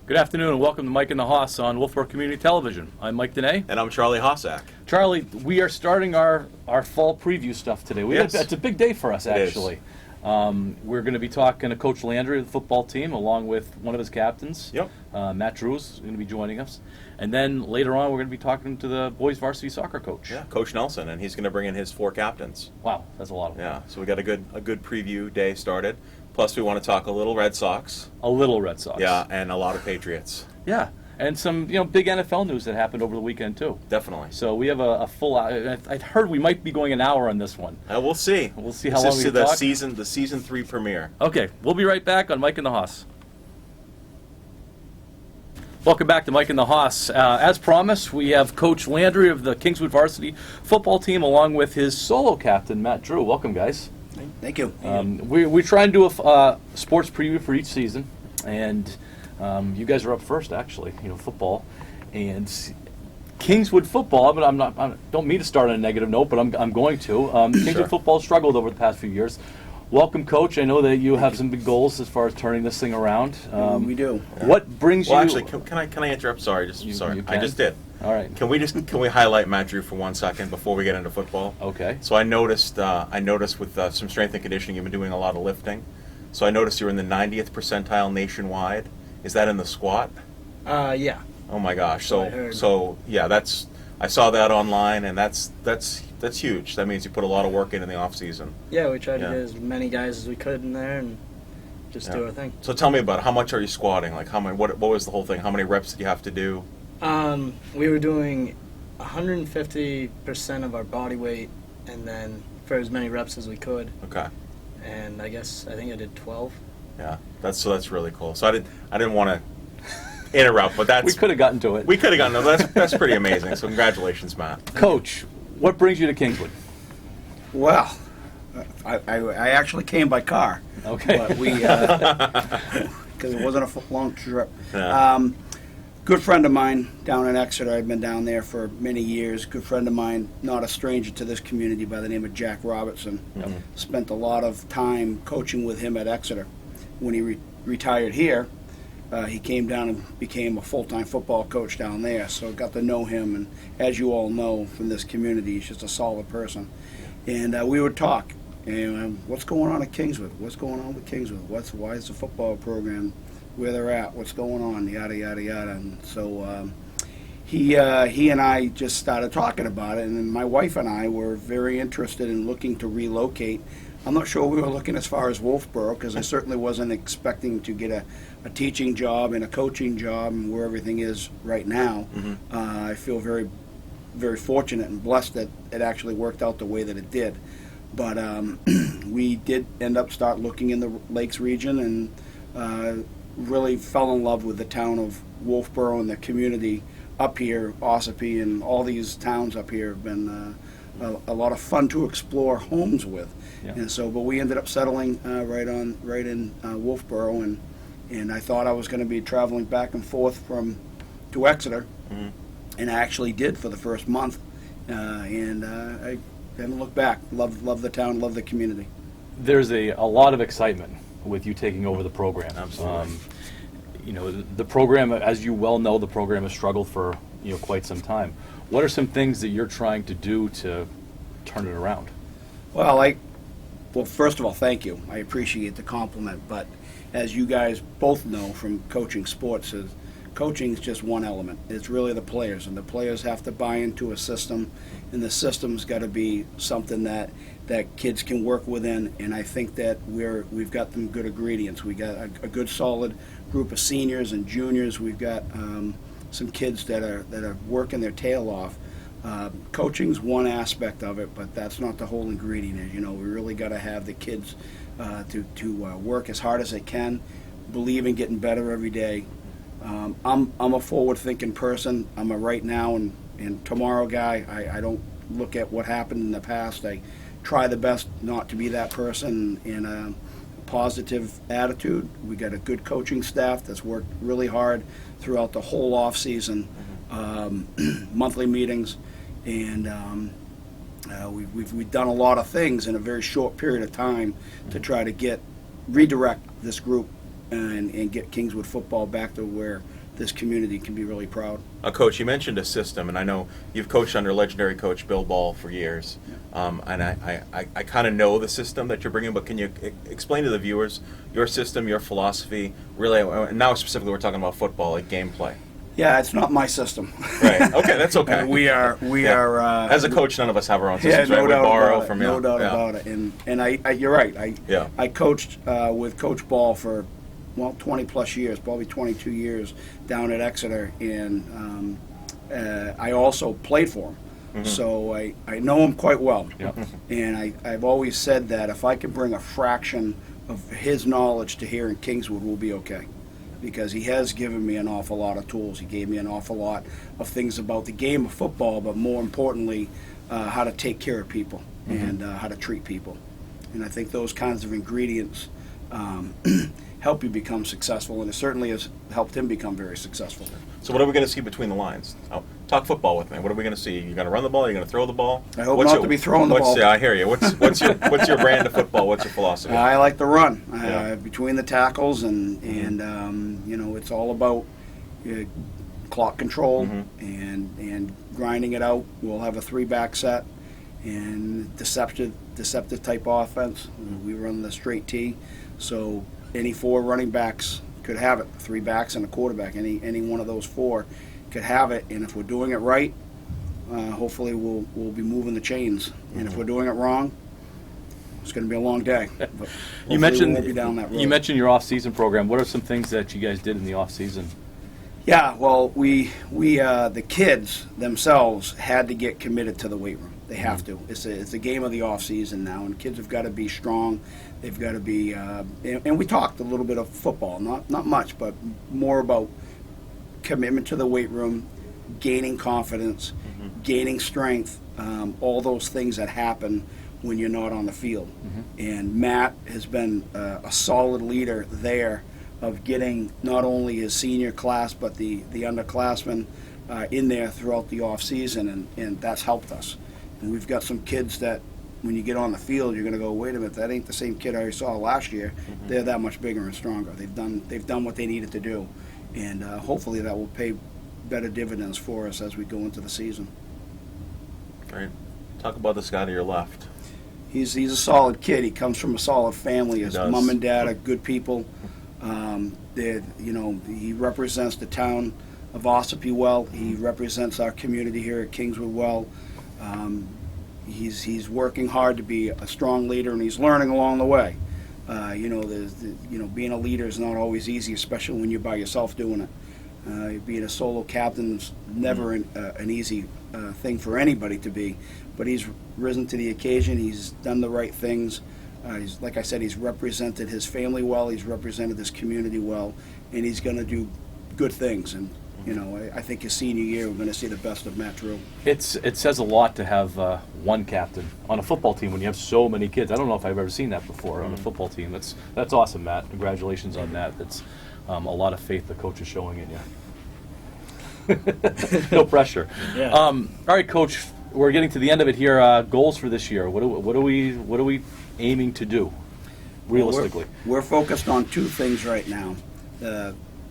Good afternoon and welcome to Mike and the Hoss on Wolfeboro Community Television. I'm Mike Danais. And I'm Charlie Hossack. Charlie, we are starting our fall preview stuff today. Yes. It's a big day for us, actually. We're going to be talking to Coach Landry of the football team, along with one of his captains. Yep. Matt Drews is going to be joining us. And then later on, we're going to be talking to the boys varsity soccer coach. Yeah, Coach Nelson, and he's going to bring in his 4 captains. Wow, that's a lot of them. Yeah, so we got a good preview day started. Plus, we want to talk a little Red Sox. A little Red Sox. Yeah, and a lot of Patriots. Yeah, and some big NFL news that happened over the weekend too. Definitely. So we have a full. I heard we might be going an hour on this one. We'll see. We'll see how long we the talk. the season 3 premiere. Okay, we'll be right back on Mike and the Hoss. Welcome back to Mike and the Hoss. As promised, we have Coach Landry of the Kingswood varsity football team, along with his solo captain Matt Drew. Welcome, guys. Thank you. We try and do a sports preview for each season, and you guys are up first, actually. Football, and Kingswood football. But I don't mean to start on a negative note, but I'm going to. Kingswood football struggled over the past few years. Welcome, Coach. I know that you have some big goals as far as turning this thing around. We do. What brings you? Well, actually, can I interrupt? Sorry, sorry. I just did. All right. Can we highlight Matt Drew for 1 second before we get into football? Okay. So I noticed with some strength and conditioning, you've been doing a lot of lifting. So I noticed you're in the 90th percentile nationwide. Is that in the squat? Yeah. Oh my gosh. I heard. So yeah, I saw that online, and that's huge. That means you put a lot of work in the off season. Yeah, we tried to get as many guys as we could in there and just do our thing. So tell me about it. How much are you squatting? Like what was the whole thing? How many reps did you have to do? We were doing 150% of our body weight, and then for as many reps as we could. Okay. And I think I did 12. Yeah, that's really cool. So I didn't want to interrupt, but we could have gotten to it. We could have gotten to it. That's pretty amazing. So congratulations, Matt. Coach, what brings you to Kingswood? Well, I actually came by car. Okay. But because it wasn't a long trip. Yeah. Good friend of mine down in Exeter. I've been down there for many years. Good friend of mine, not a stranger to this community, by the name of Jack Robertson. Mm-hmm. Spent a lot of time coaching with him at Exeter. When he retired here, he came down and became a full-time football coach down there. So I got to know him, and as you all know from this community, he's just a solid person. And we would talk. And what's going on at Kingswood? What's going on with Kingswood? Why is the football program where they're at? What's going on? Yada yada yada. And so he and I just started talking about it. And then my wife and I were very interested in looking to relocate. I'm not sure we were looking as far as Wolfeboro, because I certainly wasn't expecting to get a teaching job and a coaching job and where everything is right now. Mm-hmm. I feel very, very fortunate and blessed that it actually worked out the way that it did. But we did end up start looking in the Lakes region, and really fell in love with the town of Wolfeboro and the community up here. Ossipee and all these towns up here have been a lot of fun to explore homes with. Yeah. And so, but we ended up settling right in Wolfeboro, and I thought I was going to be traveling back and forth to Exeter, Mm-hmm. and I actually did for the first month, and I haven't looked back. Love the town, love the community. There's a lot of excitement with you taking over the program. Absolutely. The program, as you well know, the program has struggled for quite some time. What are some things that you're trying to do to turn it around? Well, first of all, thank you. I appreciate the compliment, but as you guys both know from coaching sports, coaching is just one element. It's really the players, and the players have to buy into a system, and the system's got to be something that kids can work within. And I think that we've got them good ingredients. We got a good solid group of seniors and juniors. We've got some kids that are working their tail off. Coaching's one aspect of it, but that's not the whole ingredient. We really got to have the kids to work as hard as they can, believe in getting better every day. I'm a forward-thinking person. I'm a right now and tomorrow guy. I don't look at what happened in the past. I try the best not to be that person. In a positive attitude. We got a good coaching staff that's worked really hard throughout the whole off season, monthly meetings, and we've done a lot of things in a very short period of time to try to redirect this group and get Kingswood football back to where this community can be really proud. Coach, you mentioned a system, and I know you've coached under legendary coach Bill Ball for years, and I kind of know the system that you're bringing, but can you explain to the viewers your system, your philosophy, really, and now specifically we're talking about football, like gameplay. Yeah, it's not my system. Right, okay, that's okay. we are as a coach, none of us have our own systems, no right? We doubt borrow about it, from no doubt about it. And I you're right. I coached with Coach Ball for 20 plus years, probably 22 years down at Exeter, and I also played for him. Mm-hmm. So I know him quite well. Yep. And I've always said that if I could bring a fraction of his knowledge to here in Kingswood, we'll be okay. Because he has given me an awful lot of tools. He gave me an awful lot of things about the game of football, but more importantly, how to take care of people and how to treat people. And I think those kinds of ingredients help you become successful, and it certainly has helped him become very successful. So what are we going to see between the lines? Talk football with me. What are we going to see? You're going to run the ball? You're going to throw the ball? I hope not to be throwing the ball. Yeah, I hear you. What's your brand of football? What's your philosophy? I like to run between the tackles, and it's all about clock control and grinding it out. We'll have a 3-back set and deceptive type offense. We run the straight T, so any 4 running backs could have it. 3 backs and a quarterback. Any one of those 4 could have it. And if we're doing it right, hopefully we'll be moving the chains. And if we're doing it wrong, it's going to be a long day. But you mentioned we won't be down that road. You mentioned your off-season program. What are some things that you guys did in the off-season? Yeah, well, we the kids themselves had to get committed to the weight room. They have to. It's a game of the off season now, and kids have got to be strong. They've got to be. And we talked a little bit of football, not much, but more about commitment to the weight room, gaining confidence, gaining strength, all those things that happen when you're not on the field. And Matt has been a solid leader there of getting not only his senior class but the underclassmen in there throughout the off season, and that's helped us. And we've got some kids that when you get on the field, you're going to go, wait a minute, that ain't the same kid I saw last year. They're that much bigger and stronger. They've done what they needed to do, and hopefully that will pay better dividends for us as we go into the season. Great. Talk about this guy to your left. He's a solid kid. He comes from a solid family. His mom and dad are good people. He represents the town of Ossipee well. He represents our community here at Kingswood well. He's working hard to be a strong leader, and he's learning along the way. Being a leader is not always easy, especially when you're by yourself doing it. Being a solo captain is never an easy thing for anybody to be, but he's risen to the occasion. He's done the right things. Like I said, he's represented his family well. He's represented this community well, and he's going to do good things. And I think his senior year, we're going to see the best of Matt Drew. It says a lot to have one captain on a football team when you have so many kids. I don't know if I've ever seen that before on a football team. That's awesome, Matt. Congratulations on that. That's a lot of faith the coach is showing in you. No pressure. Yeah. All right, Coach. We're getting to the end of it here. Goals for this year. What are we aiming to do, realistically? We're focused on 2 things right now.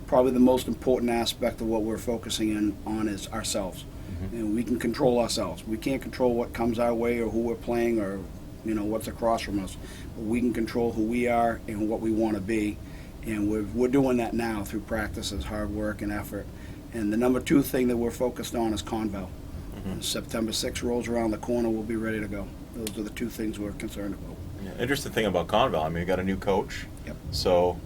Probably the most important aspect of what we're focusing on is ourselves. And we can control ourselves. We can't control what comes our way or who we're playing or what's across from us. But we can control who we are and what we want to be. And we're doing that now through practices, hard work, and effort. And the number 2 thing that we're focused on is Conval. September 6th rolls around the corner, we'll be ready to go. Those are the 2 things we're concerned about. Yeah, interesting thing about Conval, I mean, you got a new coach. Yep. So,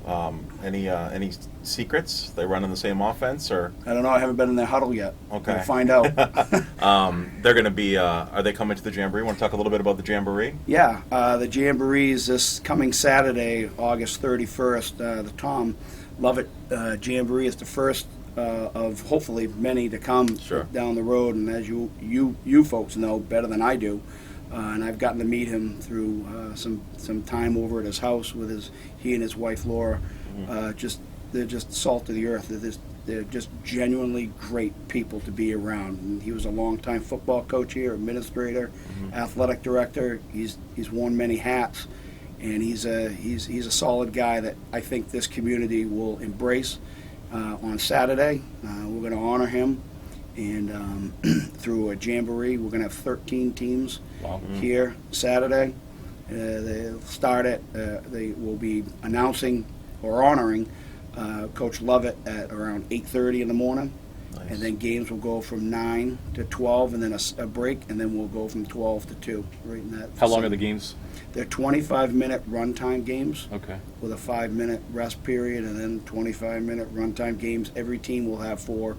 any secrets? They run in the same offense, or? I don't know. I haven't been in their huddle yet. Okay. We'll find out. They're going to be. Are they coming to the Jamboree? Want to talk a little bit about the Jamboree? Yeah, the Jamboree is this coming Saturday, August 31st. The Tom Lovett Jamboree is the first of hopefully many to come down the road. And as you folks know better than I do, and I've gotten to meet him through some time over at his house with he and his wife Laura. They're just salt of the earth. They're just genuinely great people to be around. And he was a longtime football coach here, administrator, athletic director. He's worn many hats, and he's a solid guy that I think this community will embrace. On Saturday, we're going to honor him, and through a jamboree, we're going to have 13 teams here Saturday. They'll start at, they will be announcing or honoring Coach Lovett at around 8:30 in the morning. Nice. And then games will go from 9 to 12, and then a break, and then we'll go from 12 to 2, right in that. How long are the games? They're 25-minute runtime games Okay. with a 5-minute rest period, and then 25-minute runtime games. Every team will have 4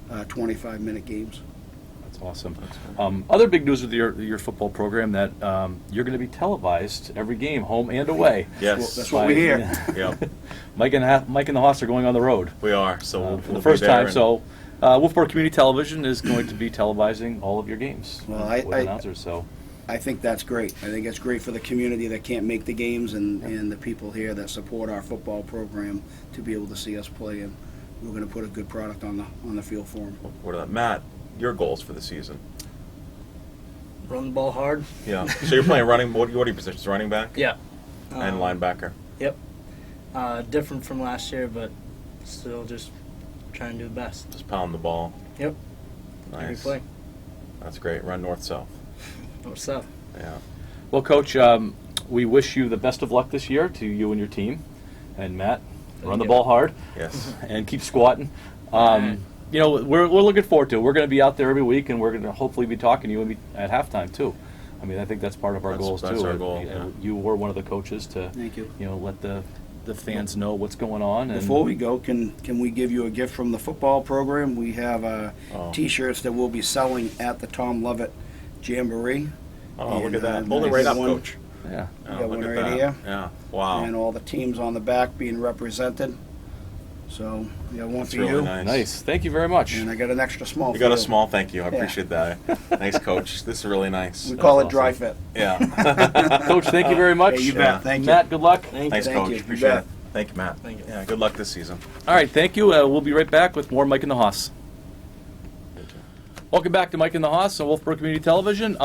25-minute games. That's awesome. Other big news with your football program that you're going to be televised every game, home and away. Yes. That's what we hear. Yep. Mike and the Hoss are going on the road We are. So we'll, for we'll the first be there time. and- So Wolfeboro Community Television is going to be televising all of your games Well, with announcers. So I think that's great. I think it's great for the community that can't make the games and the people here that support our football program to be able to see us play, and we're going to put a good product on the field for them. What are Matt? Your goals for the season? Run the ball hard. Yeah. So you're playing running. What are your positions? Running back Yeah. and linebacker. Yep. Different from last year, but still just trying to do the best. Just pound the ball. Yep. Every Nice. play. That's great. Run north south. What's up? Yeah. well, Coach, we wish you the best of luck this year to you and your team, and Matt. Run the you. ball hard Yes. and keep squatting. You know, we're looking forward to it. We're going to be out there every week, and we're going to hopefully be talking to you at halftime too. I mean, I think that's part of our goals That's too. our goal, You yeah. You were one of the coaches to, Thank you. let the fans know what's going on. And Before we go, can we give you a gift from the football program? We have Oh. T-shirts that we'll be selling at the Tom Lovett Jamboree. Oh, look And, at that. uh, Hold it nice. right up, One- Coach. yeah, Oh, got look one at right that. here. Yeah. Wow. And all the teams on the back being represented. So we got one That's for really you, nice. Thank you very much. and I got an extra small. You for got a small thank you. I Yeah. appreciate that. Nice, Coach. This is really nice. We call it That's dry awesome. fit. Yeah. Coach, thank you very much. Hey, you Yeah. bet. Thank you. Matt, good luck. Thank Thanks, you. Thank Coach. you. You Appreciate bet. it. Thank you, Matt. Thank you. Yeah. Good luck this season. All right, thank you. We'll be right back with more Mike and the Hoss. Welcome back to Mike and the Hoss on Wolfeboro Community Television.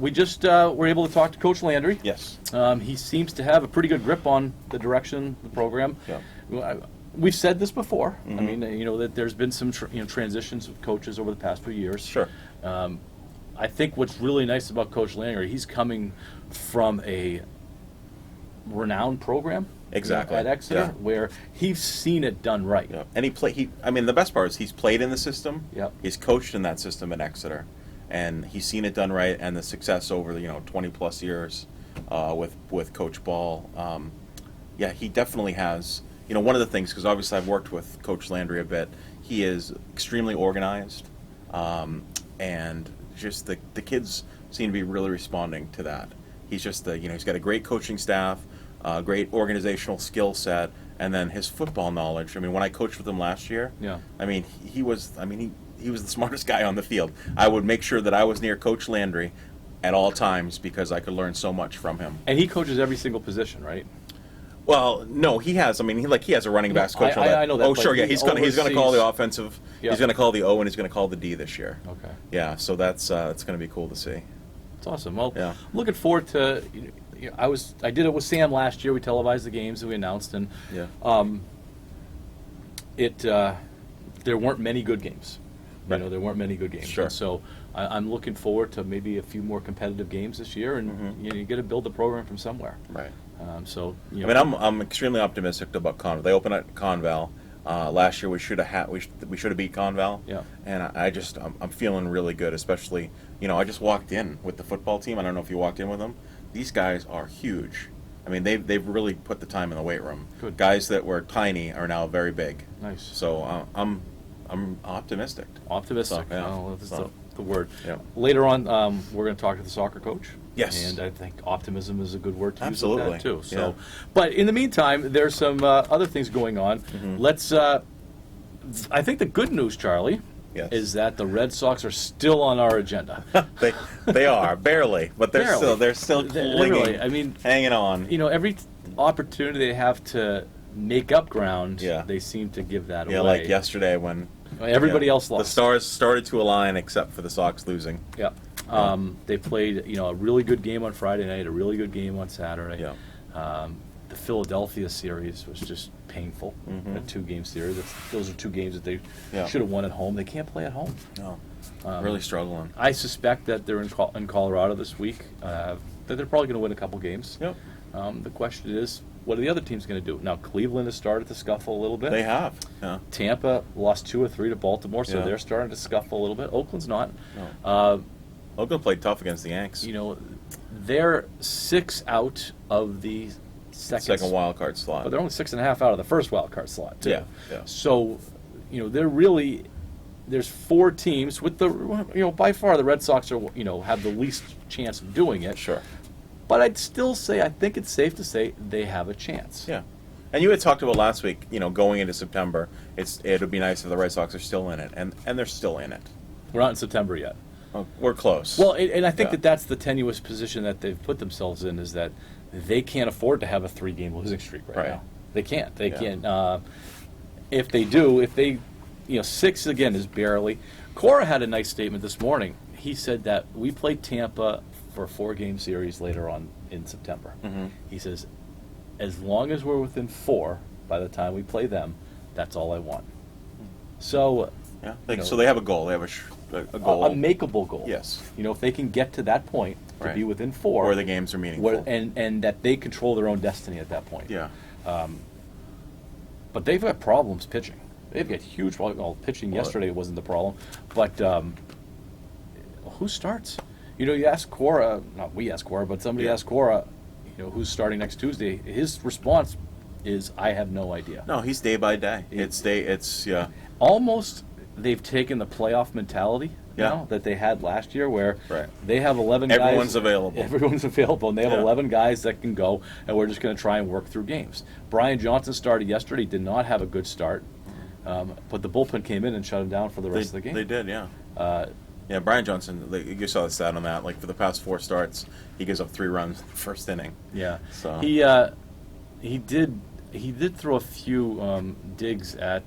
We just were able to talk to Coach Landry. Yes. He seems to have a pretty good grip on the direction of the program. Yeah. We've said this before. I Mhm. mean, that there's been some transitions of coaches over the past few years. Sure. I think what's really nice about Coach Landry, he's coming from a renowned program. Exactly. At Exeter, Yeah. where he's seen it done right. Yeah. And I mean, the best part is he's played in the system. Yep. He's coached in that system at Exeter, and he's seen it done right, and the success over the 20 plus years with Coach Ball. Yeah, he definitely has. One of the things, because obviously I've worked with Coach Landry a bit. He is extremely organized, and just the kids seem to be really responding to that. He's just he's got a great coaching staff. Great organizational skill set, and then his football knowledge. I mean, when I coached with him last year, Yeah. I mean, he was the smartest guy on the field. I would make sure that I was near Coach Landry at all times because I could learn so much from him. And he coaches every single position, right? Well, no, he has. I mean, he has a running backs coach. I know that, Oh, but sure, yeah, he he's gonna call the oversees- offensive. Yeah. He's gonna call the O and he's gonna call the D this year. Okay. Yeah, so that's gonna be cool to see. It's awesome. Well, Yeah. looking forward to. I did it with Sam last year. We televised the games that we announced, and Yeah. there weren't many good games. Right. There weren't many good games. Sure. And so I'm looking forward to maybe a few more competitive games this year, and Mhm. you got to build the program from somewhere. Right. So I mean, I'm extremely optimistic about Conval. They opened at Conval last year. We should have beat Conval. Yeah. And I'm feeling really good. Especially, I just walked in with the football team. I don't know if you walked in with them. These guys are huge. I mean, they've really put the time in the weight room. Good. Guys that were tiny are now very big. Nice. So I'm optimistic. Optimistic. So, yeah. Oh, that's So, the word. yeah. Later on, we're going to talk to the soccer coach. Yes. And I think optimism is a good word to Absolutely. use with that too. So, Yeah. but in the meantime, there's some other things going on. Mhm. Let's. I think the good news, Charlie, Yes. is that the Red Sox are still on our agenda. they are barely, but Barely. they're still Literally, clinging, I mean, hanging on. every opportunity they have to make up ground, Yeah. they seem to give that Yeah, away. like yesterday when Everybody else the lost. stars started to align except for the Sox losing. Yeah. They played, a really good game on Friday night, a really good game on Saturday. Yeah. The Philadelphia series was just painful. A 2-game series. Those are 2 games that they should have won at home. They can't play at home. No, really struggling. I suspect that they're in Colorado this week. That they're probably going to win a couple games. Yep. The question is, what are the other teams going to do? Now, Cleveland has started to scuffle a little bit. They have. Yeah. Tampa lost 2 or 3 to Baltimore, so Yeah. they're starting to scuffle a little bit. Oakland's not. No. Oakland played tough against the Yanks. You know, they're 6 out of the Second wild card slot. but they're only 6.5 out of the first wild card slot too. Yeah, yeah. So, you know, they're really there's 4 teams with the by far the Red Sox are have the least chance of doing it. Sure. But I'd still say I think it's safe to say they have a chance. Yeah. And you had talked about last week, going into September, it would be nice if the Red Sox are still in it, and they're still in it. We're not in September yet. We're close. Well, and I think Yeah. that's the tenuous position that they've put themselves in, is that they can't afford to have a 3-game losing streak right now. They can't. They Yeah. can't. If they do, 6 again is barely. Cora had a nice statement this morning. He said that we play Tampa for a 4-game series later on in September. He says, as long as we're within 4 by the time we play them, that's all I want. So, yeah. So they have a goal. They have a goal. a makeable goal. Yes. If they can get to that point, to Right. be within 4. Where the games are meaningful. And that they control their own destiny at that point. Yeah. But they've got problems pitching. They've got huge problems. Well, pitching yesterday wasn't the problem. But who starts? You ask Cora, not we ask Cora, but somebody asked Cora, who's starting next Tuesday. His response is, I have no idea. No, he's day by day. Yeah. Almost they've taken the playoff mentality now that they had last year, where they have 11 guys. Everyone's available. Everyone's available, and they have Yeah. 11 guys that can go, and we're just going to try and work through games. Brian Johnson started yesterday, did not have a good start, but the bullpen came in and shut him down for the rest of the game. They did, yeah. Yeah, Brian Johnson, you saw the stat on that. Like, for the past 4 starts, he gives up 3 runs in the first inning. Yeah, So he did throw a few digs at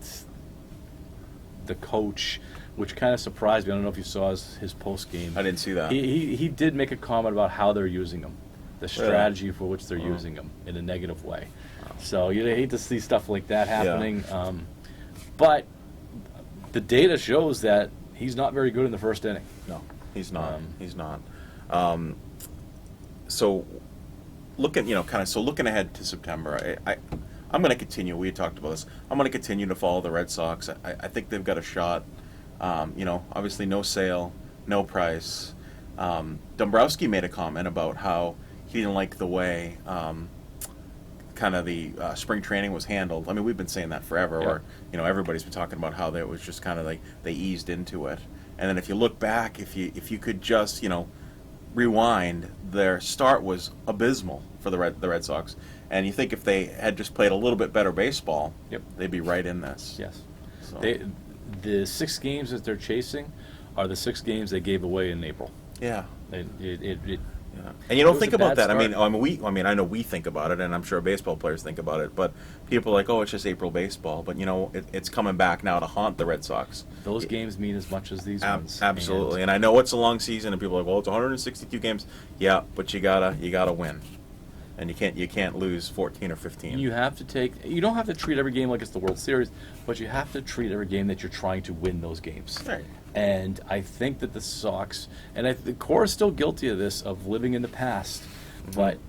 the coach, which kind of surprised me. I don't know if you saw his post game. I didn't see that. He did make a comment about how they're using him, the strategy for which they're using him in a negative way. So you hate to see stuff like that happening. But the data shows that he's not very good in the first inning. No, he's not. He's not. So looking ahead to September, I'm going to continue. We had talked about this. I'm going to continue to follow the Red Sox. I think they've got a shot. Obviously no Sale, no Price. Dombrowski made a comment about how he didn't like the way kind of the spring training was handled. I mean, we've been saying that forever. Yeah. Where everybody's been talking about how it was just kind of like they eased into it. And then if you look back, if you could just rewind, their start was abysmal for the Red Sox. And you think if they had just played a little bit better baseball, they'd be right in this. Yes. So. The 6 games that they're chasing are the 6 games they gave away in April. Yeah. Yeah. And you don't was think a about bad that. start. I know we think about it, and I'm sure baseball players think about it. But people are like, oh, it's just April baseball. But it's coming back now to haunt the Red Sox. Those games mean as much as these ones. Absolutely. And I know it's a long season, and people are like, well, it's 162 games. Yeah, but you gotta win, and you can't lose 14 or 15. You don't have to treat every game like it's the World Series, but you have to treat every game that you're trying to win those games. Right. And I think that the Sox, and the core is still guilty of this, of living in the past, but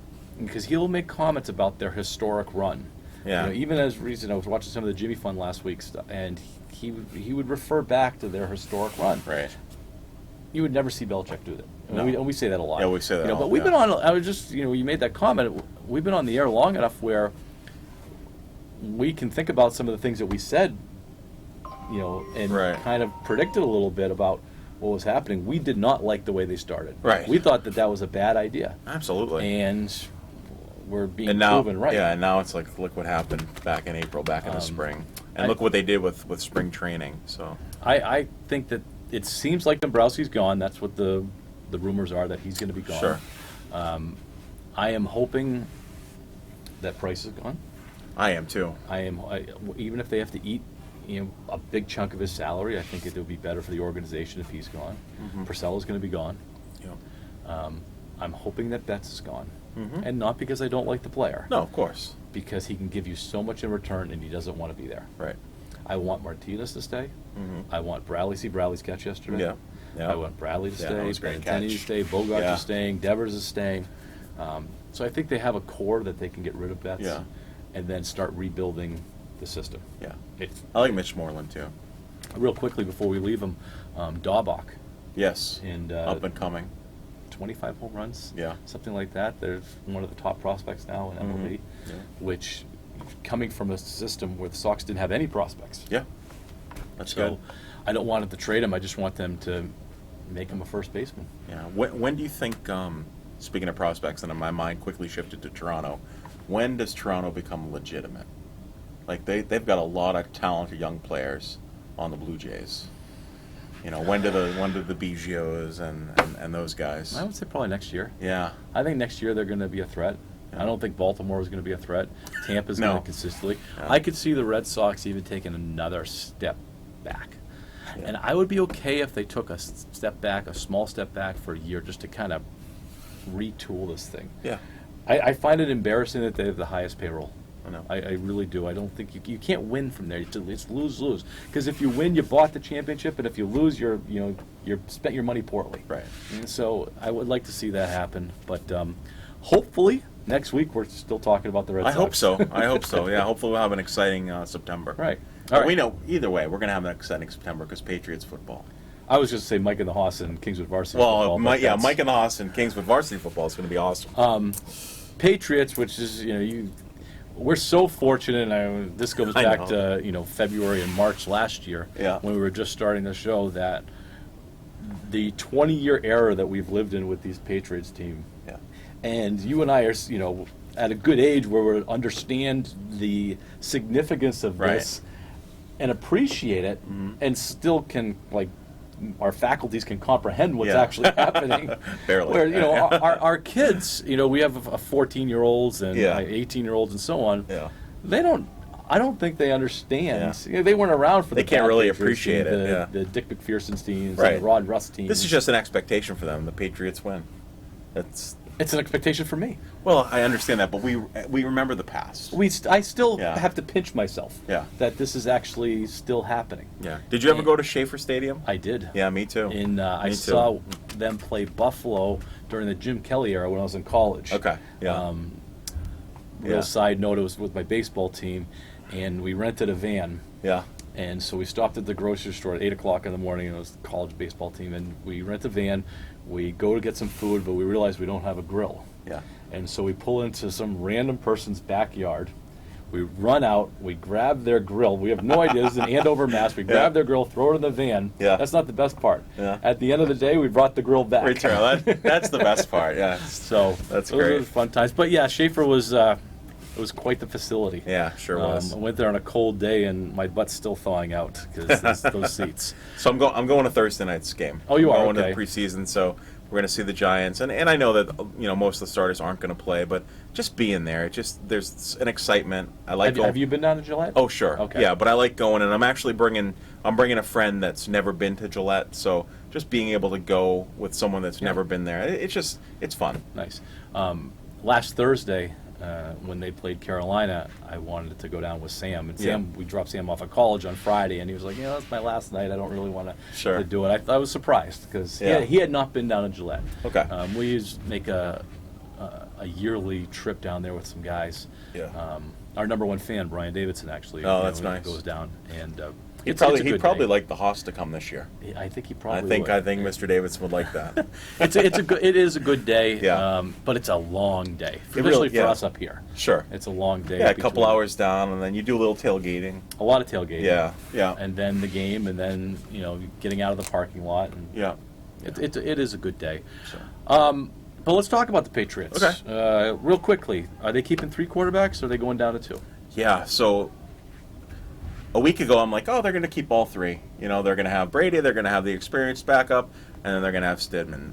because he'll make comments about their historic run. Yeah. Even as recent, I was watching some of the Jimmy Fund last week, and he would refer back to their historic run. Right. You would never see Belichick do that. No. And we say that a lot. Yeah, we say that a lot, But we've yeah. been on. I was just, you made that comment. We've been on the air long enough where we can think about some of the things that we said, and Right. kind of predicted a little bit about what was happening. We did not like the way they started. Right. We thought that was a bad idea, Absolutely. and we're being And now, proven right. yeah, and now it's like, look what happened back in April, back in the spring, and look what they did with spring training. So I think that it seems like Dombrowski's gone. That's what the rumors are, that he's going to be gone. Sure. I am hoping that Price is gone. I am too. Even if they have to eat, a big chunk of his salary, I think it would be better for the organization if he's gone. Purcell's going to be gone. Yeah. I'm hoping that Betts is gone. and not because I don't like the player. No, of course. Because he can give you so much in return, and he doesn't want to be there. Right. I want Martinez to stay. I want Bradley. See Bradley's catch yesterday. Yeah. Yeah. I want Bradley to Yeah, stay. that was a great Benintendi to catch. stay. Bogart Yeah. is staying. Devers is staying. So I think they have a core that they can get rid of bets, Yeah. and then start rebuilding the system. Yeah. It's I like Mitch Moreland too. real quickly before we leave them. Daubach Yes. and Up and coming. 25 home runs. Yeah. Something like that. They're one of the top prospects now in MLB, Yeah. which coming from a system where the Sox didn't have any prospects. Yeah. That's So good. I don't want them to trade him. I just want them to make him a first baseman. Yeah. When do you think, speaking of prospects, and my mind quickly shifted to Toronto, when does Toronto become legitimate? Like they've got a lot of talented young players on the Blue Jays. You know, when do the Bigios and those guys? I would say probably next year. Yeah. I think next year they're going to be a threat. Yeah. I don't think Baltimore is going to be a threat. Tampa's No. going to consistently. Yeah. I could see the Red Sox even taking another step back. Yeah. And I would be okay if they took a step back, a small step back for a year just to kind of retool this thing. Yeah. I find it embarrassing that they have the highest payroll. I know. I really do. I don't think you can't win from there. It's lose. Because if you win, you bought the championship, and if you lose, you're spent your money poorly. Right. And so I would like to see that happen, but hopefully next week we're still talking about the Red I Sox. hope so. I hope so. Yeah. Hopefully we'll have an exciting September. Right. But All right. we know either way we're going to have an exciting September because Patriots football. I was just say Mike and the Hoss and Kingswood Varsity Football. Well, but that's- Mike and the Haas and Kingswood varsity football is going to be awesome. Patriots, which is we're so fortunate. And this goes I back know. to February and March last year Yeah. when we were just starting the show that the 20-year era that we've lived in with these Patriots team, Yeah. and you and I are at a good age where we understand the significance of Right. this and appreciate it, and still can our faculties can comprehend what's Yeah. actually happening. Barely. Where our kids, we have a 14-year-olds and Yeah. 18-year-olds and so on. Yeah. They don't. I don't think they understand. They weren't around for They the can't bad really Patriots appreciate team, it, yeah. The Dick McPherson's teams, Right. and the Rod Rust teams. This is just an expectation for them. The Patriots win. It's an expectation for me. Well, I understand that, but we remember the past. I still Yeah. have to pinch myself. Yeah. That this is actually still happening. Yeah. Did you ever go to Schaefer Stadium? I did. Yeah, me too. I Me too. saw them play Buffalo during the Jim Kelly era when I was in college. Okay. Yeah. Real Yeah. side note, it was with my baseball team, and we rented a van. Yeah. And so we stopped at the grocery store at 8 o'clock in the morning, and it was the college baseball team, and we rent a van, we go to get some food, but we realize we don't have a grill. Yeah. And so we pull into some random person's backyard, we run out, we grab their grill, we have no idea, this is an Andover, Mass, we grab their grill, throw it in the van. Yeah. That's not the best part. Yeah. At the end of the day, we brought the grill back. Return. That's the best part. Yeah. So That's those great. were fun times. But yeah, Schaefer was it was quite the facility. Yeah, sure was. I went there on a cold day, and my butt's still thawing out because those seats. So I'm going to Thursday night's game. Oh, you I'm are? going Okay. to the preseason, so we're going to see the Giants, and I know that most of the starters aren't going to play, but just being there, there's an excitement. I like. Have you been down to Gillette? Oh, sure. Okay. Yeah, but I like going, and I'm bringing a friend that's never been to Gillette, so just being able to go with someone that's never been there, it's fun. Nice. Last Thursday, when they played Carolina, I wanted to go down with Sam. And Sam, we dropped Sam off at college on Friday, and he was like, that's my last night. I don't really want to do it. I was surprised because he had not been down in Gillette. Okay. We used to make a yearly trip down there with some guys. Yeah. Our number one fan, Brian Davidson, actually. That's nice. Goes down, and He'd it's a probably good day. like the Haas to come this year. I think he probably. I would. think Mr. Davidson would like that. It is a good day. Yeah. But it's a long day, really- especially for yeah. us up here. Sure. It's a long day. Yeah, a couple between- hours down, and then you do a little tailgating. A lot of tailgating. Yeah, yeah. And then the game, and then getting out of the parking lot. And Yeah. It is a good day. Sure. But let's talk about the Patriots. Okay. Real quickly, are they keeping 3 quarterbacks, or are they going down to 2? Yeah, so a week ago I'm like, they're going to keep all 3. They're going to have Brady, they're going to have the experienced backup, and then they're going to have Stidham.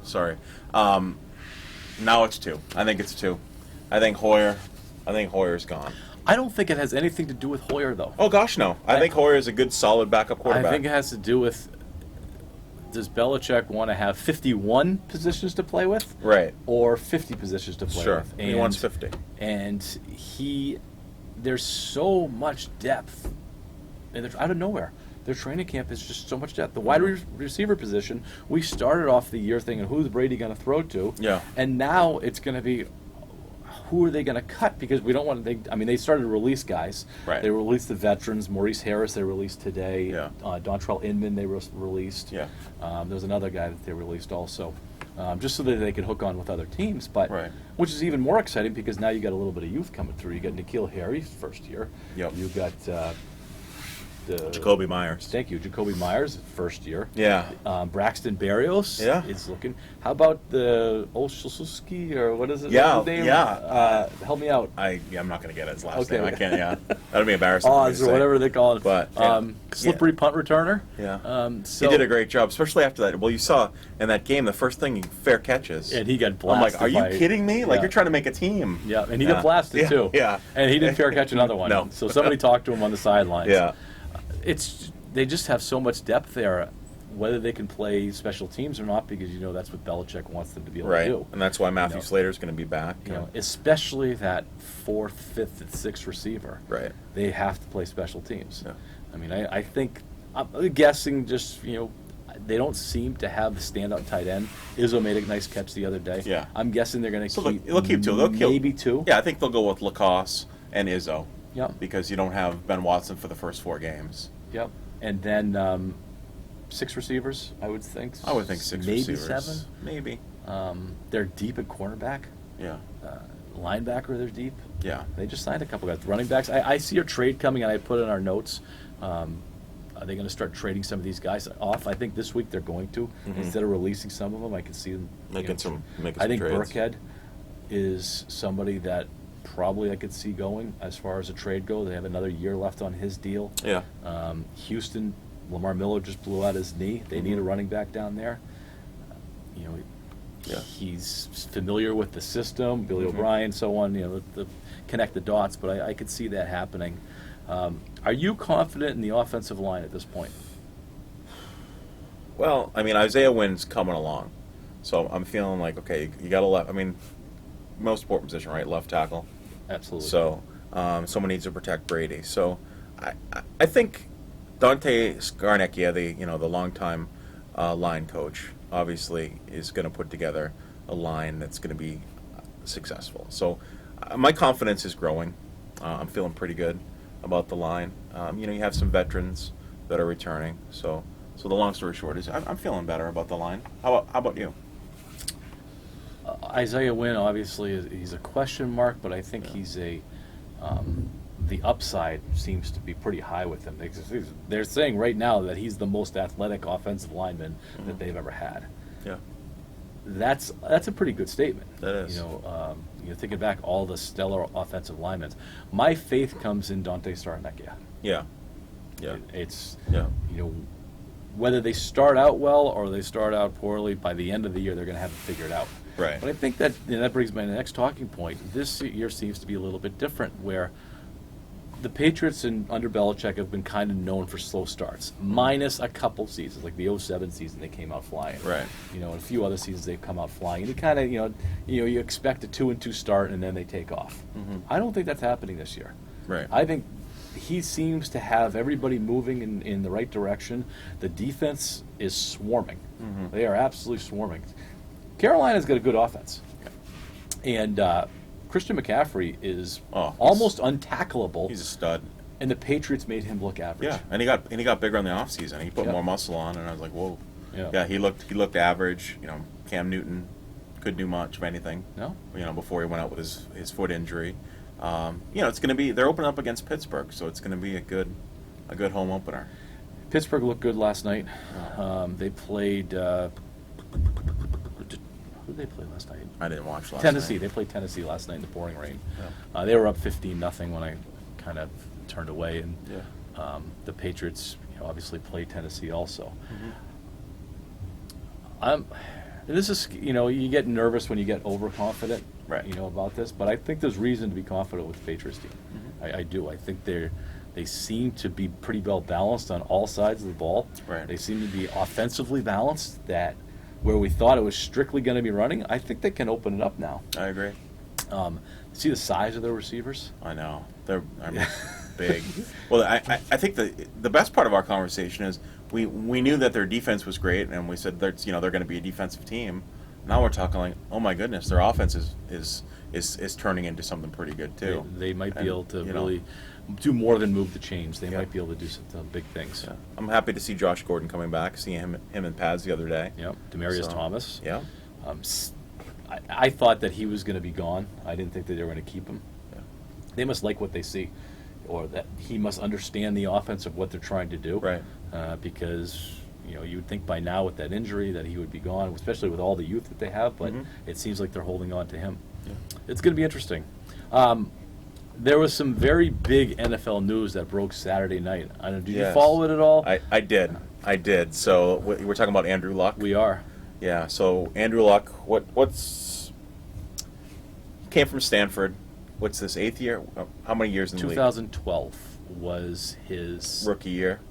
Sorry. Now it's 2. I think it's 2. I think Hoyer's gone. I don't think it has anything to do with Hoyer, though. Oh, gosh, no. I think Hoyer is a good, solid backup quarterback. I think it has to do with does Belichick want to have 51 positions to play with, Right. or 50 positions to play Sure. with? He wants 50. And there's so much depth, and out of nowhere. Their training camp is just so much depth. The wide receiver position, we started off the year thinking, who's Brady going to throw to? Yeah. And now it's going to be, who are they going to cut? Because we don't want to. They started to release guys. Right. They released the veterans. Maurice Harris they released today. Yeah. Dontrell Inman they released. Yeah. There's another guy that they released also, just so that they could hook on with other teams. But Right. which is even more exciting because now you got a little bit of youth coming through. You got N'Keal Harry first year. Yep. You got. Jacoby Myers. Thank you, Jacoby Myers, first year. Yeah. Braxton Berrios Yeah. is looking. How about the Olszewski or what is it? Yeah, What's his name? yeah. Help me out. I'm not going to get his last Okay. name. I can't. Yeah, that'd be embarrassing. for me Oz to or say. whatever they call it. But, yeah. Slippery punt returner. Yeah. So, He did a great job, especially after that. Well, you saw in that game the first thing fair catches. And he got I'm blasted. like, are you by- kidding me? Like Yeah. you're trying to make a team. Yeah, and he Yeah. got blasted Yeah, too. yeah. And he didn't fair catch another one. No. So somebody talked to him on the sidelines. Yeah. They just have so much depth there, whether they can play special teams or not, because that's what Belichick wants them to be able Right. to do. And that's why Matthew You know. Slater's going to be back. Especially that 4th, 5th, and 6th receiver. Right. They have to play special teams. Yeah. I think, I'm guessing just, they don't seem to have the standout tight end. Izzo made a nice catch the other day. Yeah. I'm guessing they're going to So keep they'll keep two. maybe two. Yeah, I think they'll go with Lacoste and Izzo. Yep. Because you don't have Ben Watson for the first 4 games. Yep. And then 6 receivers, I would think. I would think 6 maybe receivers. 7. Maybe. They're deep at cornerback. Yeah. Linebacker, they're deep. Yeah. They just signed a couple guys. Running backs, I see a trade coming, and I put in our notes. Are they going to start trading some of these guys off? I think this week they're going to. Instead of releasing some of them, I can see them Making some I think trades. Burkhead is somebody that probably I could see going as far as a trade goes. They have another year left on his deal. Yeah. Houston, Lamar Miller just blew out his knee. They need a running back down there. Yeah. He's familiar with the system, Billy O'Brien, so on. The connect the dots, but I could see that happening. Are you confident in the offensive line at this point? Well, Isaiah Wynn's coming along. So I'm feeling like, okay, you got to left. Most important position, right? Left tackle. Absolutely. So someone needs to protect Brady. So I think Dante Scarnecchia, the longtime line coach, obviously is going to put together a line that's going to be successful. So my confidence is growing. I'm feeling pretty good about the line. You have some veterans that are returning. So the long story short is I'm feeling better about the line. How about you? Isaiah Wynn, obviously, he's a question mark, but I think he's the upside seems to be pretty high with him. They're saying right now that he's the most athletic offensive lineman that they've ever had. Yeah. That's a pretty good statement. That is. Thinking back all the stellar offensive linemen. My faith comes in Dante Scarnecchia. Yeah. Yeah. It's Yeah. whether they start out well or they start out poorly, by the end of the year they're going to have it figured out. Right. But I think that that brings me to the next talking point. This year seems to be a little bit different, where the Patriots under Belichick have been kind of known for slow starts, minus a couple seasons, like the 2007 season they came out flying. Right. And a few other seasons they've come out flying. And you kind of, you expect a 2-2 start and then they take off. I don't think that's happening this year. Right. I think he seems to have everybody moving in the right direction. The defense is swarming. They are absolutely swarming. Carolina's got a good offense. And Christian McCaffrey is almost untackleable. He's a stud. And the Patriots made him look average. Yeah, and he got bigger in the offseason. He put more muscle on, and I was like, whoa. Yeah. He looked average. Cam Newton couldn't do much of anything. No. Before he went out with his foot injury. It's going to be, they're opening up against Pittsburgh, so it's going to be a good home opener. Pittsburgh looked good last night. They played. Who did they play last night? I didn't watch last Tennessee. night. They played Tennessee last night in the pouring rain. Yeah. They were up 15-0 when I kind of turned away, and Yeah. the Patriots obviously played Tennessee also. This is you get nervous when you get overconfident, Right. about this, but I think there's reason to be confident with the Patriots team. I do. I think They seem to be pretty well balanced on all sides of the ball. Right. They seem to be offensively balanced, that where we thought it was strictly going to be running, I think they can open it up now. I agree. See the size of their receivers? I know. They're big. Well, I think the best part of our conversation is we knew that their defense was great, and we said they're going to be a defensive team. Now we're talking like, oh my goodness, their offense is turning into something pretty good too. They might be able to really do more than move the chains. They might be able to do some big things. Yeah. I'm happy to see Josh Gordon coming back. Seeing him in pads the other day. Yep. Demarius Thomas. Yeah. I thought that he was going to be gone. I didn't think that they were going to keep him. Yeah. They must like what they see, or that he must understand the offense of what they're trying to do. Right. Because you would think by now with that injury that he would be gone, especially with all the youth that they have. But it seems like they're holding on to him. Yeah. It's going to be interesting. There was some very big NFL news that broke Saturday night. I don't know, did you follow it at all? I did. So we're talking about Andrew Luck. We are. Yeah. So Andrew Luck, what's came from Stanford? What's this, 8th year? How many years in the league? 2012 was his Rookie year.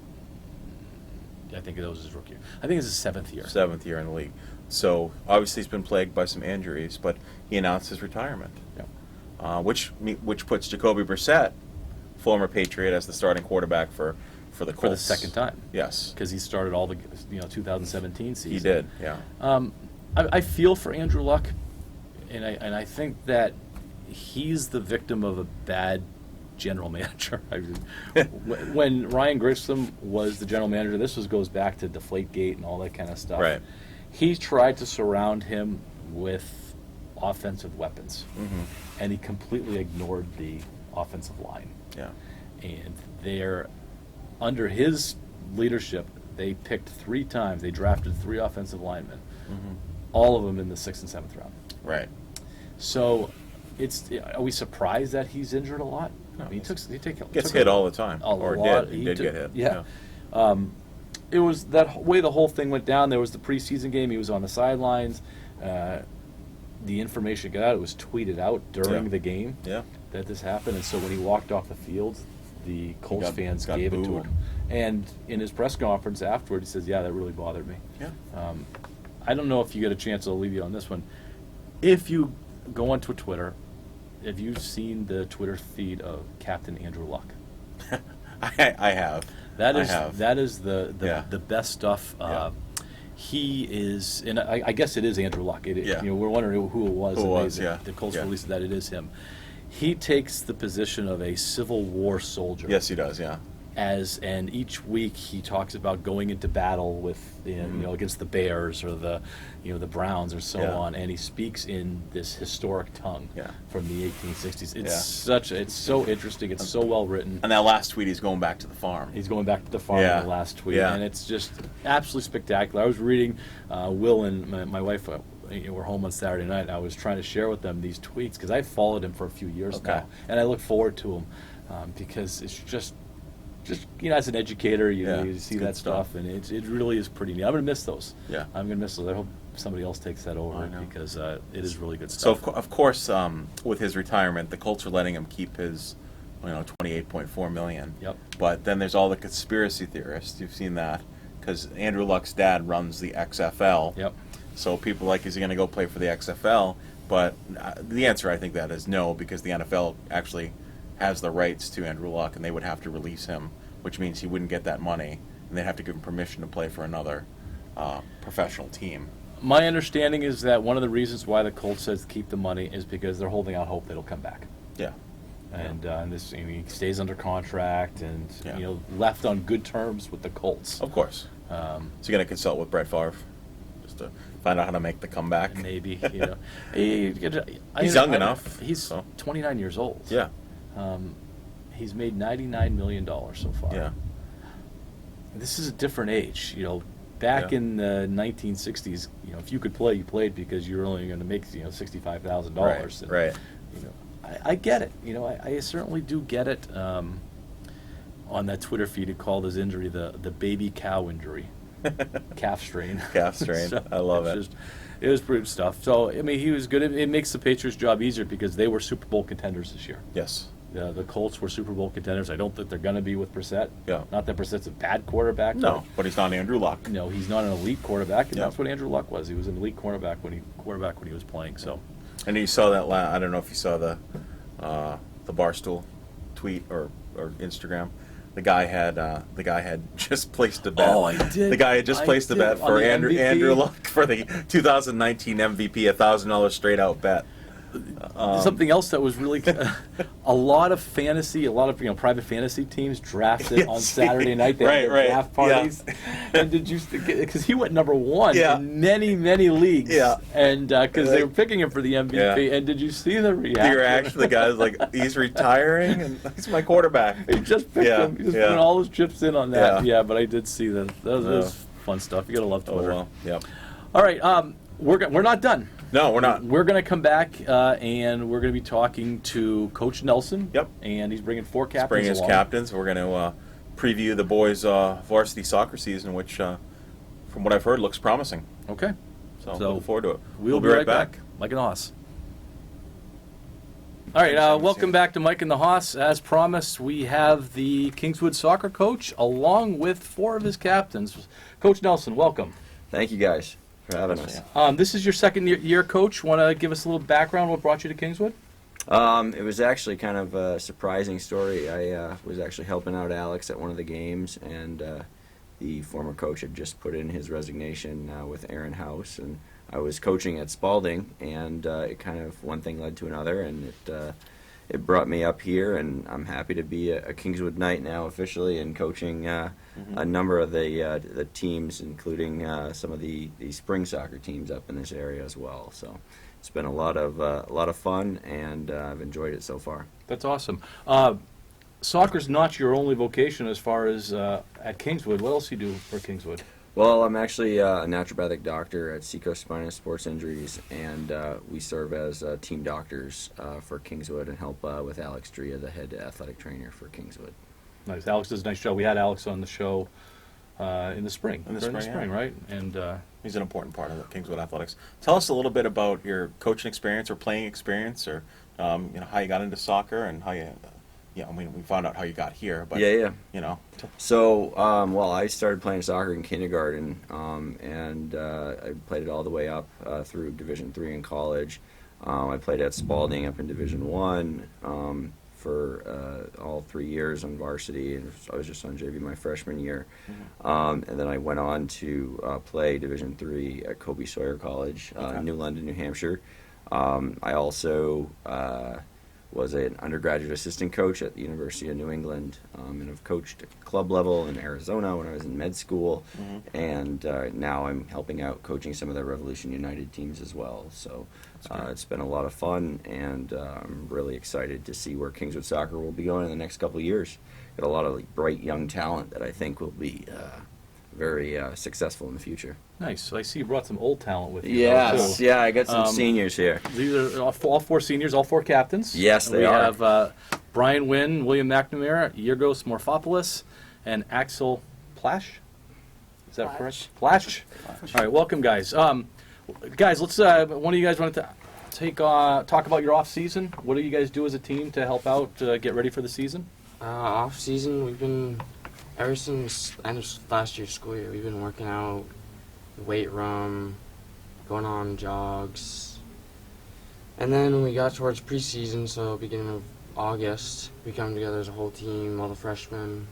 I think that was his rookie year. I think it's his 7th year. 7th year in the league. So obviously he's been plagued by some injuries, but he announced his retirement. Yeah. Which puts Jacoby Brissett, former Patriot, as the starting quarterback for the Colts. For the second time. Yes. Because he started all the 2017 season. He did, yeah. I feel for Andrew Luck, and I think that he's the victim of a bad general manager. When Ryan Grissom was the general manager, goes back to Deflategate and all that kind of stuff. Right. He tried to surround him with offensive weapons, and he completely ignored the offensive line. Yeah. And they're under his leadership. They picked 3 times. They drafted 3 offensive linemen, all of them in the 6th and 7th round. Right. So, are we surprised that he's injured a lot? No, I mean, gets hit all the time, or did. He did get hit. Yeah. It was that way the whole thing went down. There was the preseason game. He was on the sidelines. The information got out. It was tweeted out during the game that this happened. And so when he walked off the field, the Colts fans gave it to him. And in his press conference afterward, he says, "Yeah, that really bothered me." Yeah. I don't know if you get a chance. I'll leave you on this one. If you go onto Twitter, have you seen the Twitter feed of Captain Andrew Luck? I have. That is the best stuff. He is, and I guess it is Andrew Luck. We're wondering who it was. The Colts released that it is him. He takes the position of a Civil War soldier. Yes, he does. Yeah. And each week he talks about going into battle with against the Bears or the Browns or so on, and he speaks in this historic tongue from the 1860s. It's so interesting. It's so well written. And that last tweet, he's going back to the farm. He's going back to the farm in the last tweet, and it's just absolutely spectacular. I was reading Will and my wife. We're home on Saturday night. And I was trying to share with them these tweets because I've followed him for a few years now, and I look forward to him because it's just as an educator, you see that stuff, and it really is pretty neat. I'm going to miss those. Yeah, I'm going to miss those. I hope somebody else takes that over because it is really good stuff. So of course, with his retirement, the Colts are letting him keep his, $28.4 million. Yep. But then there's all the conspiracy theorists. You've seen that because Andrew Luck's dad runs the XFL. Yep. So people are like, is he going to go play for the XFL? But the answer, I think, that is no, because the NFL actually has the rights to Andrew Luck, and they would have to release him, which means he wouldn't get that money, and they'd have to give him permission to play for another professional team. My understanding is that one of the reasons why the Colts says keep the money is because they're holding out hope that he'll come back. Yeah. And he stays under contract and left on good terms with the Colts. Of course. So you're going to consult with Brett Favre just to find out how to make the comeback? Maybe. He's young enough. He's 29 years old. Yeah. He's made $99 million so far. Yeah. This is a different age. Back in the 1960s, if you could play, you played because you're only going to make $65,000. Right. I get it. I certainly do get it. On that Twitter feed, he called his injury the baby cow injury, calf strain. Calf strain. So I love it. It was pretty stuff. So he was good. It makes the Patriots' job easier because they were Super Bowl contenders this year. Yes. The Colts were Super Bowl contenders. I don't think they're going to be with Brissett. Yeah. Not that Brissett's a bad quarterback. No, but he's not Andrew Luck. No, he's not an elite quarterback, and Yeah. that's what Andrew Luck was. He was an elite quarterback when he was playing. So, And you saw that. I don't know if you saw the Barstool tweet or Instagram. The guy had just placed a bet. Oh, I did. The guy had just I placed a did. bet On for the MVP? Andrew Luck for the 2019 MVP, $1,000 straight out bet. something else that was really a lot of private fantasy teams drafted on Saturday night. They had their draft parties. Yeah. And did you? Because he went number one Yeah. in many leagues. Yeah. And because they were picking him for the MVP. Yeah. And did you see the reaction? The reaction, the guy's like, he's retiring, and he's my quarterback. He just picked Yeah, him. He just yeah. put all his chips in on that. Yeah. Yeah, but I did see that. That was fun stuff. You gotta love Oh Twitter. well, yep. All right, we're not done. No, we're not. We're going to come back and we're going to be talking to Coach Nelson. Yep. And he's bringing 4 captains Bring his along. captains. We're going to preview the boys' varsity soccer season, which, from what I've heard, looks promising. Okay. So, So, look forward to it. We'll be right back. Mike and the Hoss. All right, welcome back to Mike and the Hoss. As promised, we have the Kingswood soccer coach along with 4 of his captains. Coach Nelson, welcome. Thank you guys for having us. This is your second year, Coach. Want to give us a little background? What brought you to Kingswood? It was actually kind of a surprising story. I was actually helping out Alex at one of the games, and the former coach had just put in his resignation with Aaron House, and I was coaching at Spalding, and it kind of one thing led to another, and it brought me up here, and I'm happy to be a Kingswood Knight now officially, and coaching a number of the teams, including some of the spring soccer teams up in this area as well. So it's been a lot of fun, and I've enjoyed it so far. That's awesome. Soccer's not your only vocation as far as at Kingswood. What else do you do for Kingswood? Well, I'm actually a naturopathic doctor at Seacoast Spine and Sports Injuries, and we serve as team doctors for Kingswood and help with Alex Drea, the head athletic trainer for Kingswood. Nice. Alex does a nice job. We had Alex on the show in the spring. In the During spring, yeah. right? And He's an important part of the Kingswood Athletics. Tell us a little bit about your coaching experience or playing experience, or how you got into soccer and how you. We found out how you got here, but Yeah. So, well, I started playing soccer in kindergarten, and I played it all the way up through Division III in college. I played at Spalding up in Division I for all 3 years on varsity, and I was just on JV my freshman year. And then I went on to play Division III at Kobe Sawyer College, New London, New Hampshire. I also was an undergraduate assistant coach at the University of New England, and have coached at club level in Arizona when I was in med school, and now I'm helping out coaching some of the Revolution United teams as well. So it's been a lot of fun, and I'm really excited to see where Kingswood Soccer will be going in the next couple of years. Got a lot of bright young talent that I think will be very successful in the future. nice. So I see you brought some old talent with you. Yes, too. yeah, I got some seniors here. These are all 4 seniors, all 4 captains. Yes, And they we are. have Brian Wynn, William McNamara, Yergos Morphopoulos, and Axel Plash. Is that correct? Plash. All right, welcome, guys. Guys, let's. One of you guys want to talk about your off season? What do you guys do as a team to help out, get ready for the season? Off season, we've been ever since end of last year's school year. We've been working out, weight room, going on jogs, and then when we got towards preseason, so beginning of August, we come together as a whole team, all the freshmen,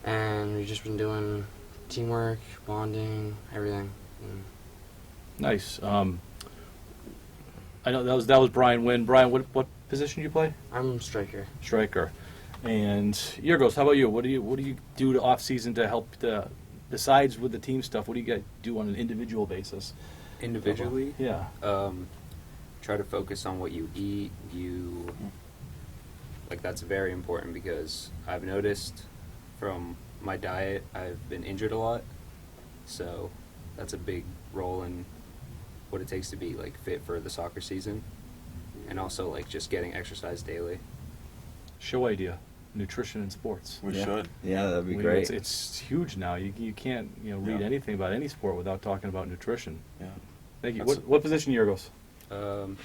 and we've just been doing teamwork, bonding, everything. Nice. I know that was Brian Wynn. Brian, what position do you play? I'm striker. Striker. And Yergos, how about you? What do you do to off season to help besides with the team stuff? What do you guys do on an individual basis? Individually, Yeah. try to focus on what you eat. That's very important, because I've noticed from my diet I've been injured a lot, so that's a big role in what it takes to be fit for the soccer season, and also just getting exercise daily. Show idea, nutrition in sports. we should. Yeah, that'd be I mean, great. It's huge now. You can't read Yeah. anything about any sport without talking about nutrition. Yeah. Thank you. That's- What position Yergos? I'm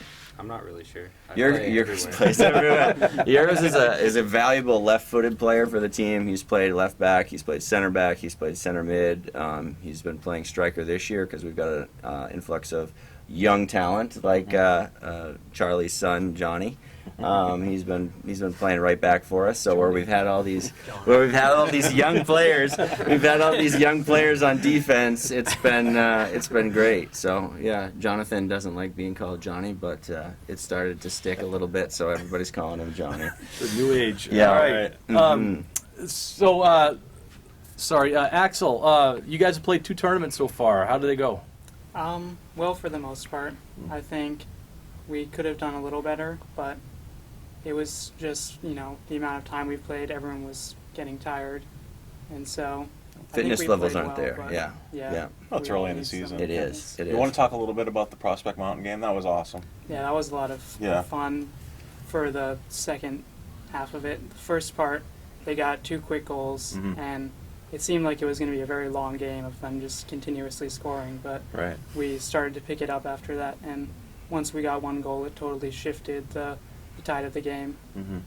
not really sure. I Yours play everywhere. plays everywhere. Yours is a valuable left-footed player for the team. He's played left back. He's played center back. He's played center mid. He's been playing striker this year because we've got an influx of young talent like Charlie's son Johnny. He's been playing right back for us. So where we've had all these young players, on defense. It's been great. So yeah, Jonathan doesn't like being called Johnny, but it started to stick a little bit. So everybody's calling him Johnny. The new age. Yeah. All right. Sorry, Axel. You guys have played 2 tournaments so far. How did they go? Well, for the most part. I think we could have done a little better, but it was just, the amount of time we played, everyone was getting tired. And so I think Fitness we levels played aren't well, there. but Yeah. Well, it's we all early in the need some season. It fitness. is. It You is. want to talk a little bit about the Prospect Mountain game? That was awesome. Yeah, that was a lot of Yeah. fun for the second half of it. The first part, they got 2 quick goals, Mhm. and it seemed like it was going to be a very long game of them just continuously scoring, but Right. we started to pick it up after that, and once we got 1 goal, it totally shifted the tide of the game. Mm-hmm.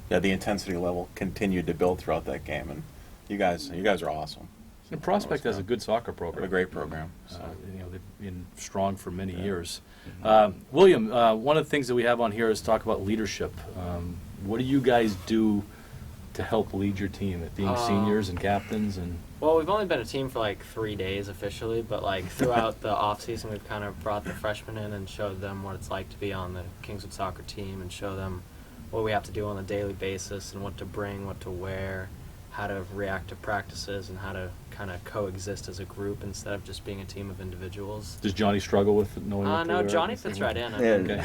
Yeah, the intensity level continued to build throughout that game, and you guys are awesome. The Prospect has a good soccer What program. a great program. So. They've been strong for many Yeah. years. William, one of the things that we have on here is talk about leadership. What do you guys do to help lead your team at being seniors and captains? And Well, we've only been a team for like 3 days officially, but like throughout the off season, we've kind of brought the freshmen in and showed them what it's like to be on the Kingswood soccer team, and show them what we have to do on a daily basis, and what to bring, what to wear, how to react to practices, and how to kind of coexist as a group instead of just being a team of individuals. does Johnny struggle with knowing? what to No, wear? Johnny fits right in. I Yeah. mean,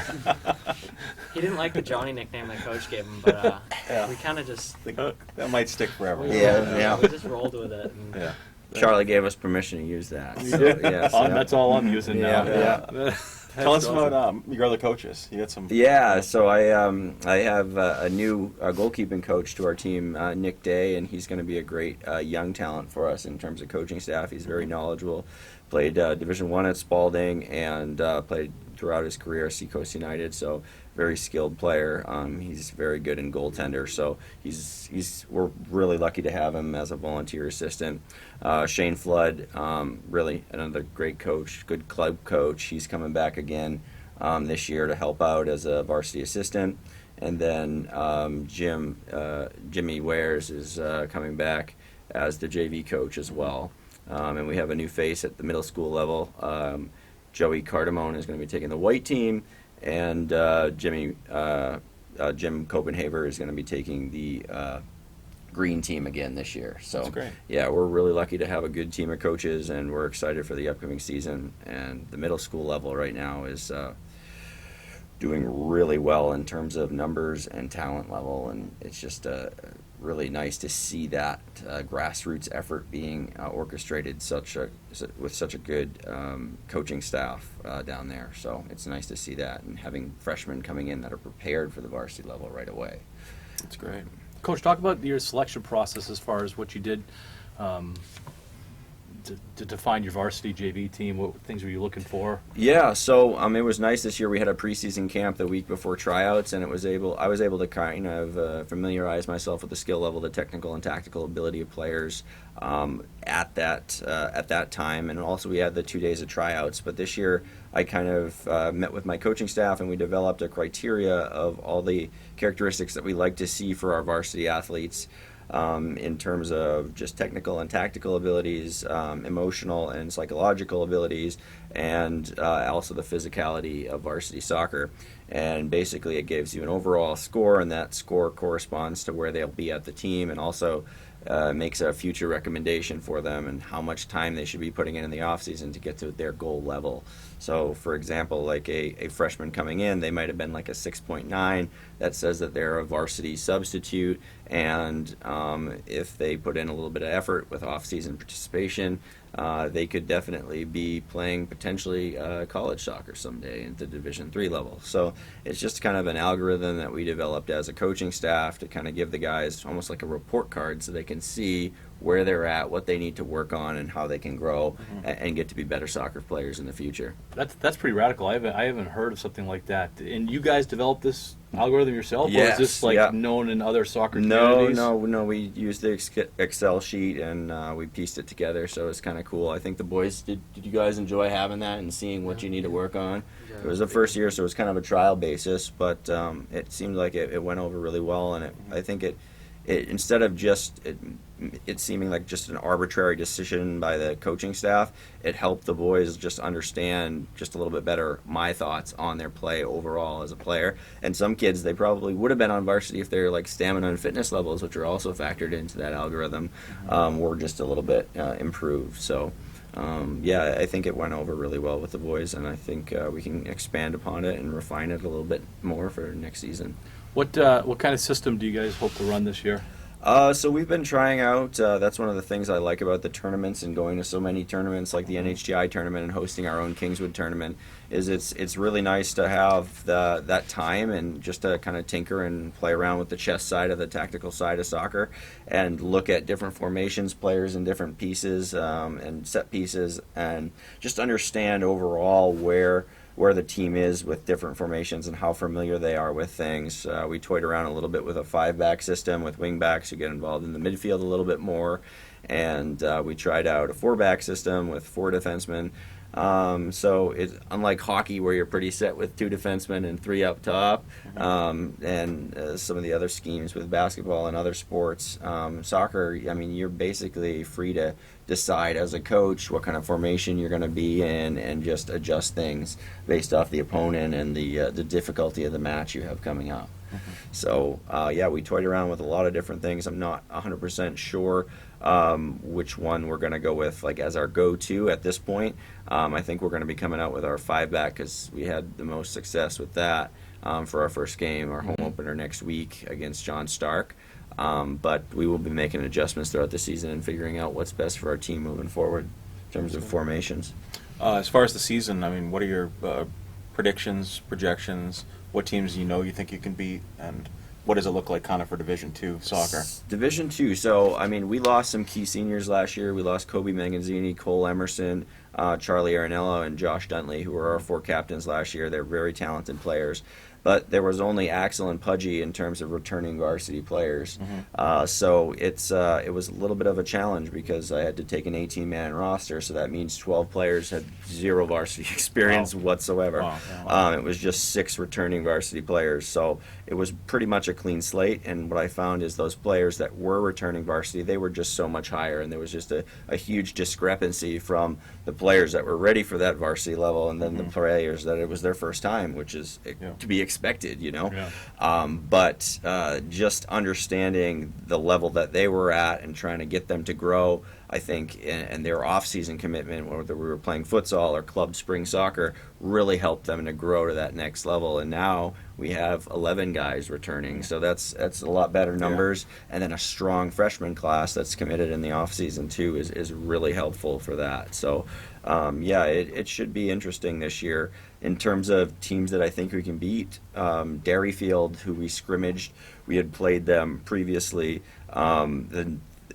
he didn't like the Johnny nickname that Coach gave him, but we kind of just I think that might stick forever. Yeah. we just rolled with it. And Yeah. Charlie gave us permission to use that. You So, did? yes, Oh, yeah. that's all I'm using now. Yeah. Tell us about your other coaches. You got some. Yeah, so I have a new goalkeeping coach to our team, Nick Day, and he's going to be a great young talent for us in terms of coaching staff. He's very knowledgeable. Played Division I at Spalding and played throughout his career at Seacoast United. So very skilled player. He's very good in goaltender. So we're really lucky to have him as a volunteer assistant. Shane Flood, really another great coach, good club coach. He's coming back again this year to help out as a varsity assistant. And then Jimmy Wares is coming back as the JV coach as well. And we have a new face at the middle school level. Joey Cardamone is going to be taking the white team, and Jim Copenhaver is going to be taking the green team again this year. So That's great. yeah, we're really lucky to have a good team of coaches, and we're excited for the upcoming season. And the middle school level right now is doing really well in terms of numbers and talent level, and it's just really nice to see that grassroots effort being orchestrated with such a good coaching staff down there. So it's nice to see that, and having freshmen coming in that are prepared for the varsity level right away. That's great. Coach, talk about your selection process as far as what you did to define your varsity JV team. What things were you looking for? Yeah, so it was nice this year. We had a preseason camp the week before tryouts, and I was able to kind of familiarize myself with the skill level, the technical and tactical ability of players at that time. And also we had the 2 days of tryouts. But this year I kind of met with my coaching staff, and we developed a criteria of all the characteristics that we like to see for our varsity athletes. In terms of just technical and tactical abilities, emotional and psychological abilities, and also the physicality of varsity soccer. And basically it gives you an overall score, and that score corresponds to where they'll be at the team, and also makes a future recommendation for them and how much time they should be putting in the offseason to get to their goal level. So, for example, like a freshman coming in, they might have been like a 6.9. That says that they're a varsity substitute, and if they put in a little bit of effort with off-season participation, they could definitely be playing potentially college soccer someday at the Division III level. So it's just kind of an algorithm that we developed as a coaching staff to kind of give the guys almost like a report card so they can see where they're at, what they need to work on, and how they can grow and get to be better soccer players in the future. That's pretty radical. I haven't heard of something like that. And you guys developed this algorithm yourself, or Yes, is this like yeah. known in other soccer No, communities? no. We used the Excel sheet and we pieced it together, so it's kind of cool. I think the boys did you guys enjoy having that and seeing what you need to work on? Yeah. It was the first year, so it was kind of a trial basis, but it seemed like it went over really well, and I think it instead of just it seeming like just an arbitrary decision by the coaching staff, it helped the boys just understand just a little bit better my thoughts on their play overall as a player. And some kids, they probably would have been on varsity if their like stamina and fitness levels, which are also factored into that algorithm, were just a little bit improved. So yeah, I think it went over really well with the boys, and I think we can expand upon it and refine it a little bit more for next season. What kind of system do you guys hope to run this year? So we've been trying out, that's one of the things I like about the tournaments and going to so many tournaments like the NHGI tournament and hosting our own Kingswood tournament, is it's really nice to have that time and just to kind of tinker and play around with the chess side of the tactical side of soccer and look at different formations, players in different pieces and set pieces, and just understand overall where the team is with different formations and how familiar they are with things. We toyed around a little bit with a 5-back system with wing-backs who get involved in the midfield a little bit more, and we tried out a 4-back system with 4 defensemen. So it's unlike hockey where you're pretty set with 2 defensemen and 3 up top, and some of the other schemes with basketball and other sports. Soccer, I mean, you're basically free to decide as a coach what kind of formation you're going to be in and just adjust things based off the opponent and the difficulty of the match you have coming up. So yeah, we toyed around with a lot of different things. I'm not 100% sure which one we're going to go with like as our go-to at this point. I think we're going to be coming out with our 5-back because we had the most success with that for our first game, our home opener next week against John Stark. But we will be making adjustments throughout the season and figuring out what's best for our team moving forward in terms of formations. As far as the season, I mean, what are your predictions, projections? What teams you think you can beat, and what does it look like kind of for Division II soccer? Division II, so, I mean, we lost some key seniors last year. We lost Kobe Manganzini, Cole Emerson, Charlie Arenello, and Josh Duntley, who were our 4 captains last year. They're very talented players. But there was only Axel and Pudgy in terms of returning varsity players. So it was a little bit of a challenge because I had to take an 18-man roster, so that means 12 players had 0 varsity experience whatsoever. Wow. It was just 6 returning varsity players. So it was pretty much a clean slate, and what I found is those players that were returning varsity, they were just so much higher, and there was just a huge discrepancy from the players that were ready for that varsity level and then the players that it was their first time, which is to be expected, but just understanding the level that they were at and trying to get them to grow, I think, and their off-season commitment, whether we were playing futsal or club spring soccer, really helped them to grow to that next level. And now we have 11 guys returning, so that's a lot better numbers. And then a strong freshman class that's committed in the off-season too is really helpful for that. So yeah, it should be interesting this year. In terms of teams that I think we can beat, Derryfield, who we scrimmaged, we had played them previously.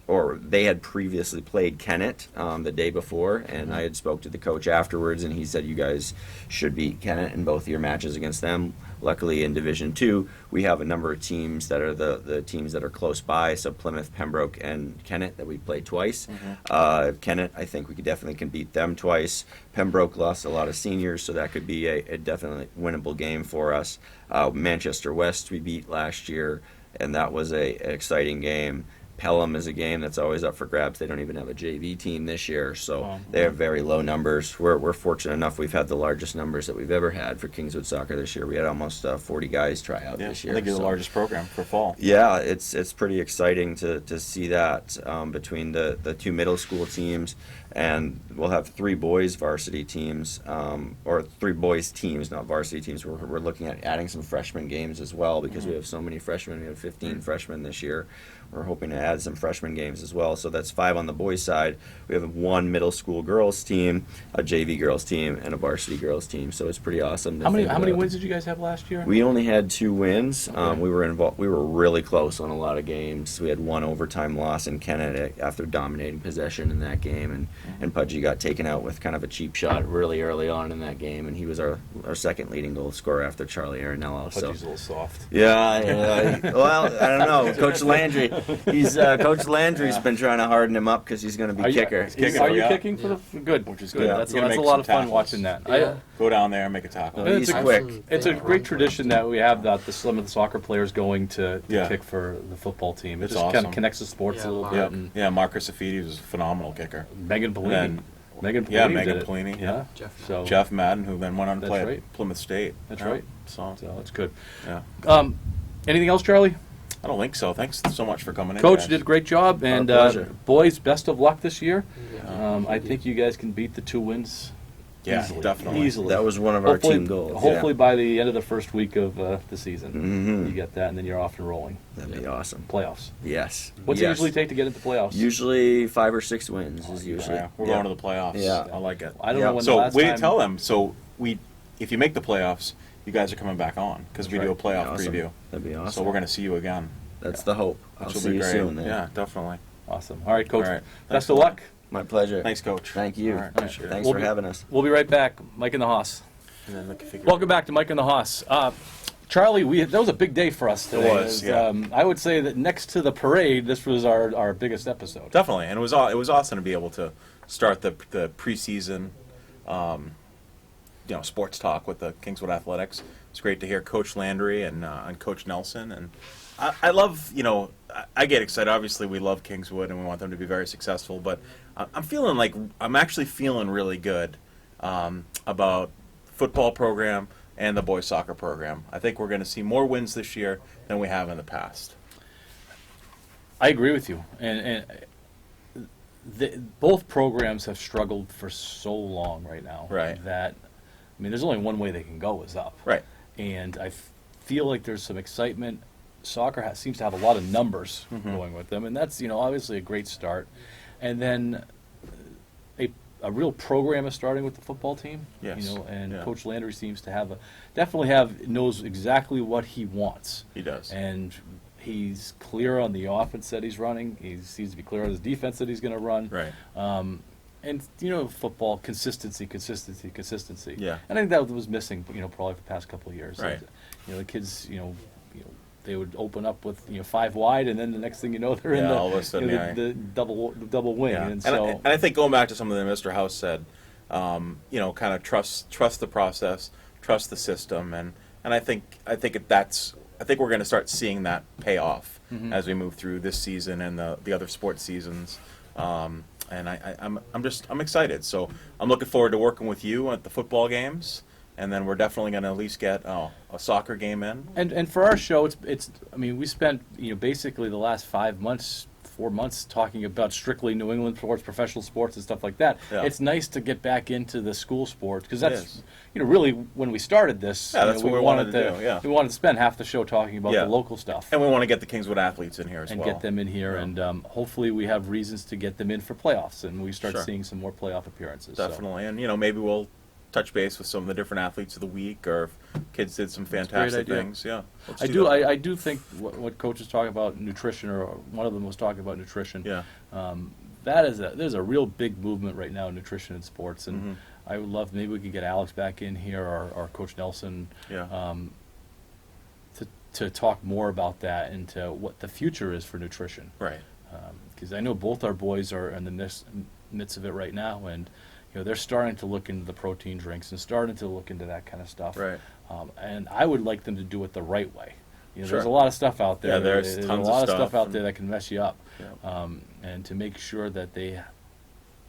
Or they had previously played Kennett the day before, and I had spoke to the coach afterwards, and he said you guys should beat Kennett in both your matches against them. Luckily, in Division II, we have a number of teams that are the teams that are close by, so Plymouth, Pembroke, and Kennett that we played twice. Kennett, I think we definitely can beat them twice. Pembroke lost a lot of seniors, so that could be a definitely winnable game for us. Manchester West we beat last year, and that was an exciting game. Pelham is a game that's always up for grabs. They don't even have a JV team this year, so they have very low numbers. We're fortunate enough we've had the largest numbers that we've ever had for Kingswood Soccer this year. We had almost 40 guys try out this year. I think you're the largest program for fall. Yeah, it's pretty exciting to see that between the 2 middle school teams and we'll have 3 boys varsity teams, or 3 boys teams, not varsity teams. We're looking at adding some freshman games as well because we have so many freshmen. We have 15 freshmen this year. We're hoping to add some freshman games as well. So that's 5 on the boys' side. We have 1 middle school girls team, a JV girls team, and a varsity girls team. So it's pretty awesome. How many wins did you guys have last year? We only had 2 wins. Okay. We were involved. We were really close on a lot of games. We had 1 overtime loss in Kennett after dominating possession in that game, and Pudgy got taken out with kind of a cheap shot really early on in that game, and he was our second leading goal scorer after Charlie Arenello. Pudgy's a little soft. Yeah. Well, I don't know. Coach Landry, Coach Landry's been trying to harden him up because he's going to be kicker. Are you kicking for the good? Which is Good. good. That's You're gonna a make lot some of fun tackles. watching that. Yeah. Go down there and make a tackle. He's It's a- quick. It's a great tradition that we have that some of the soccer players going to Yeah. kick for the football team. It It's just kind awesome. of connects the sports Yeah, a little wow. bit. Yeah, And yeah. Marcus Afidi was a phenomenal kicker. Megan Polini. And Megan Polini. yeah, did Megan it. Polini, Yeah. yeah. Jeff. So Jeff Madden, who then went on to That's play right. at Plymouth State. That's Yeah. right. So it's good. yeah, Anything else, Charlie? I don't think so. Thanks so much for coming in, Coach guys. did a great job, and pleasure. boys, best of luck this year. Yeah. I think you guys can beat the 2 wins. Yeah, easily. definitely. Easily. That was one of our Hopefully- team goals. Hopefully by the end of the first week of the season, Mhm. you get that, and then you're off and rolling. That'd be awesome. Playoffs. Yes. What's Yes. it usually take to get into playoffs? Usually 5 or 6 wins is usually. Yeah, we're yeah. going to the playoffs. Yeah. I like it. I don't Yeah. know when the So last we time. tell them. So if you make the playoffs, you guys are coming back on because we That's do a right. playoff Awesome. preview. That'd be awesome. So we're going to see you again. That's the hope. I'll Which will see be you great. soon. Then. Yeah, definitely. Awesome. All right, Coach. All right. Best Thanks of a lot. luck. My pleasure. Thanks, Coach. Thank you. All right, appreciate it. Thanks We'll for be- having us. We'll be right back. Mike and the Hoss. And then look if you can- Welcome back to Mike and the Hoss. Charlie, that was a big day for us today. It was, yeah. I would say that next to the parade, this was our biggest episode. Definitely, and it was awesome to be able to start the preseason, sports talk with the Kingswood Athletics. It's great to hear Coach Landry and Coach Nelson, and I love I get excited. Obviously, we love Kingswood and we want them to be very successful, but I'm actually feeling really good about football program and the boys soccer program. I think we're going to see more wins this year than we have in the past. I agree with you, and both programs have struggled for so long right now. Right. That there's only one way they can go is up. Right. And I feel like there's some excitement. Soccer seems to have a lot of numbers Mm-hmm. going with them, and that's obviously a great start. And then a real program is starting with the football team. Yes. And Yeah. Coach Landry seems to knows exactly what he wants. He does. And he's clear on the offense that he's running. He seems to be clear on his defense that he's going to run. Right. And football consistency. Yeah. And I think that was missing, probably for the past couple of years. Right. The kids, they would open up with 5 wide, and then the next thing you know, they're in all of a sudden, the double wing. Yeah. And so I think going back to something that Mr. House said, kind of trust the process, trust the system, and I think we're going to start seeing that pay off as we move through this season and the other sports seasons. And I'm excited. So I'm looking forward to working with you at the football games. And then we're definitely going to at least get a soccer game in. And for our show, it's we spent basically the last 4 months talking about strictly New England sports, professional sports, and stuff like that. Yeah. It's nice to get back into the school sports because It that's is. really when we started this. Yeah, that's what we wanted to do, yeah. We wanted to spend half the show talking about Yeah. the local stuff And we want to get the Kingswood athletes in here as and well. get them in here, Yeah. and hopefully we have reasons to get them in for playoffs, and we start Sure. seeing some more playoff appearances. So. Definitely. And, maybe we'll touch base with some of the different athletes of the week, or if kids did some fantastic idea. things. Yeah. let's I do do. that. I do think what Coach is talking about nutrition, or one of them was talking about nutrition. Yeah. There's a real big movement right now in nutrition in sports, and Mhm. I would love maybe we could get Alex back in here or Coach Nelson Yeah. to talk more about that and to what the future is for nutrition. Right. Because I know both our boys are in the midst of it right now, and they're starting to look into the protein drinks and starting to look into that kind of stuff. Right. And I would like them to do it the right way. Sure. There's a lot of stuff out there. Yeah, there's a tons of lot of stuff stuff out and- there that can mess you up. Yeah. And to make sure that they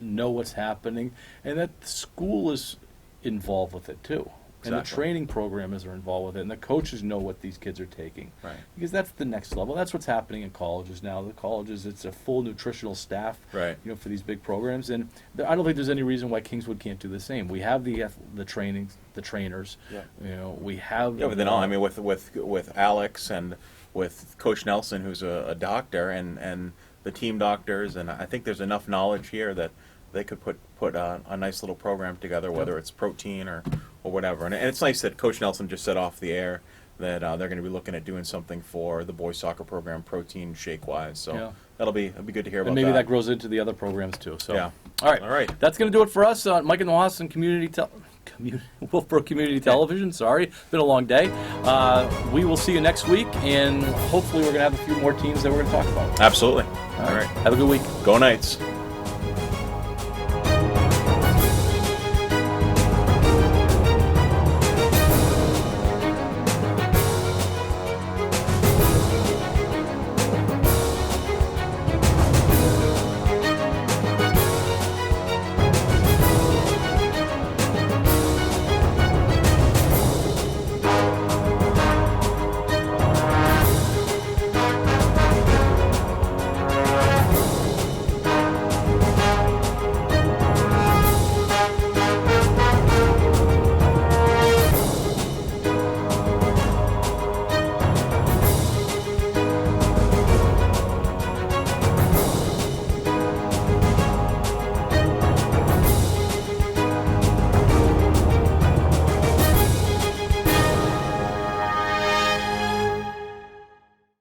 know what's happening and that the school is involved with it too. And the Exactly. training programs are involved with it, and the coaches know what these kids are taking. Right. Because that's the next level. That's what's happening in colleges now. The colleges, it's a full nutritional staff, Right. for these big programs. And I don't think there's any reason why Kingswood can't do the same. We have the trainings, the trainers. Yeah. We have. Yeah, but then I mean, with Alex and with Coach Nelson, who's a doctor, and the team doctors, and I think there's enough knowledge here that they could put a nice little program together, whether it's protein or whatever. And it's nice that Coach Nelson just said off the air that they're going to be looking at doing something for the boys soccer program, protein shake wise. So Yeah. it'll be good to hear about And maybe that. that grows into the other programs too. So Yeah. All right. All right. That's going to do it for us. Mike and the Hossack Wolfeboro Community Television. Sorry, it's been a long day. We will see you next week, and hopefully we're going to have a few more teams that we're going to talk about. Absolutely. All right. Have a good week. Go Knights.